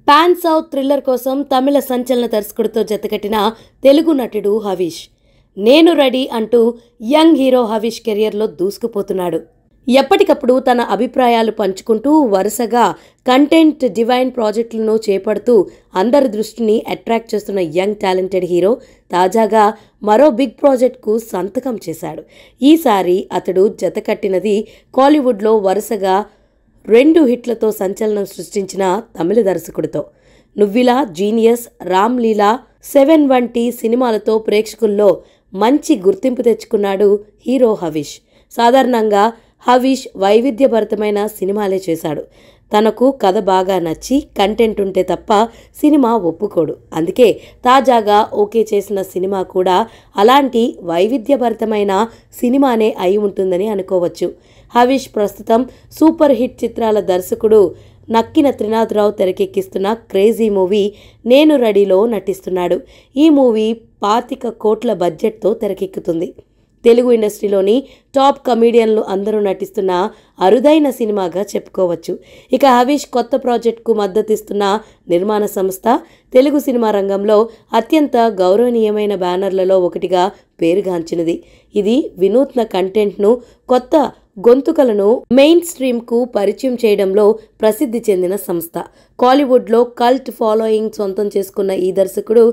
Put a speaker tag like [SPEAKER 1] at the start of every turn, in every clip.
[SPEAKER 1] Pan south thriller కోసం తమిళ సంచలన దర్శకుడితో జతకట్టిన తెలుగు నటుడు హవీష్. నేను రెడీ అంటూ యంగ్ హీరో హవీష్ కెరియర్లో దూసుకుపోతున్నాడు. ఎప్పటికప్పుడు తన అభిప్రాయాలు పంచుకుంటూ వరుసగా కంటెంట్ డివైన్ ప్రాజెక్టులను చేపడుతూ అందరి దృష్టిని అట్రాక్ట్ చేస్తున్న యంగ్ టాలెంటెడ్ హీరో తాజాగా మరో బిగ్ ప్రాజెక్ట్కు సంతకం చేశాడు. ఈసారి అతడు జతకట్టినది కాలీవుడ్లో వరుసగా 2 హిట్లతో సంచలనం సృష్టించిన తమిళ దర్శకుడితో. నువ్విలా, జీనియస్, రామ్ లీలా, 7 వంటి సినిమాలతో ప్రేక్షకుల్లో మంచి గుర్తింపు తెచ్చుకున్నాడు హీరో హవీష్. సాధారణంగా హవీష్ వైవిధ్యభరితమైన సినిమాలే చేశాడు. తనకు కథ బాగా నచ్చి కంటెంట్ ఉంటే తప్ప సినిమా ఒప్పుకోడు. అందుకే తాజాగా ఓకే చేసిన సినిమా కూడా అలాంటి వైవిధ్యభరితమైన సినిమానే అయి ఉంటుందని అనుకోవచ్చు. హవీష్ ప్రస్తుతం సూపర్ హిట్ చిత్రాల దర్శకుడు నక్కిన త్రినాథరావు తెరకెక్కిస్తున్న క్రేజీ మూవీ నేను రెడీలో నటిస్తున్నాడు. ఈ మూవీ 25 కోట్ల బడ్జెట్తో తెరకెక్కుతుంది. తెలుగు ఇండస్ట్రీలోని టాప్ కమీడియన్లు అందరూ నటిస్తున్న అరుదైన సినిమాగా చెప్పుకోవచ్చు. ఇక హవీష్ కొత్త ప్రాజెక్టుకు మద్దతిస్తున్న నిర్మాణ సంస్థ తెలుగు సినిమా రంగంలో అత్యంత గౌరవనీయమైన బ్యానర్లలో ఒకటిగా పేరుగాంచినది. ఇది వినూత్న కంటెంట్ను, కొత్త గొంతుకలను మెయిన్ స్ట్రీమ్కు పరిచయం చేయడంలో ప్రసిద్ధి చెందిన సంస్థ. కాలీవుడ్లో కల్ట్ ఫాలోయింగ్ సొంతం చేసుకున్న ఈ దర్శకుడు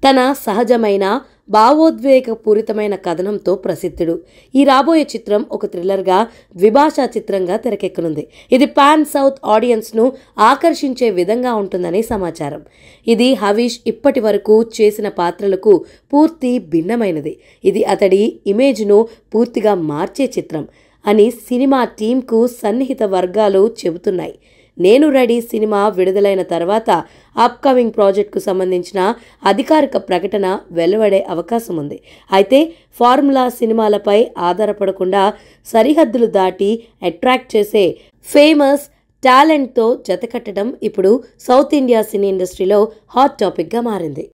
[SPEAKER 1] తన సహజమైన భావోద్వేగపూరితమైన కథనంతో ప్రసిద్ధుడు. ఈ రాబోయే చిత్రం ఒక థ్రిల్లర్గా, ద్విభాషా చిత్రంగా తెరకెక్కనుంది. ఇది పాన్ సౌత్ ఆడియన్స్ను ఆకర్షించే విధంగా ఉంటుందని సమాచారం. ఇది హవీష్ ఇప్పటి వరకు చేసిన పాత్రలకు పూర్తి భిన్నమైనది. ఇది అతడి ఇమేజ్ను పూర్తిగా మార్చే చిత్రం అని సినిమా టీంకు సన్నిహిత వర్గాలు చెబుతున్నాయి. నేను రెడీ సినిమా విడుదలైన తర్వాత అప్కమింగ్ ప్రాజెక్టుకు సంబంధించిన అధికారిక ప్రకటన వెలువడే అవకాశం ఉంది. అయితే ఫార్ములా సినిమాలపై ఆధారపడకుండా సరిహద్దులు దాటి అట్రాక్ట్ చేసే ఫేమస్ టాలెంట్తో జతకట్టడం ఇప్పుడు సౌత్ ఇండియా సినీ ఇండస్ట్రీలో హాట్ టాపిక్గా మారింది.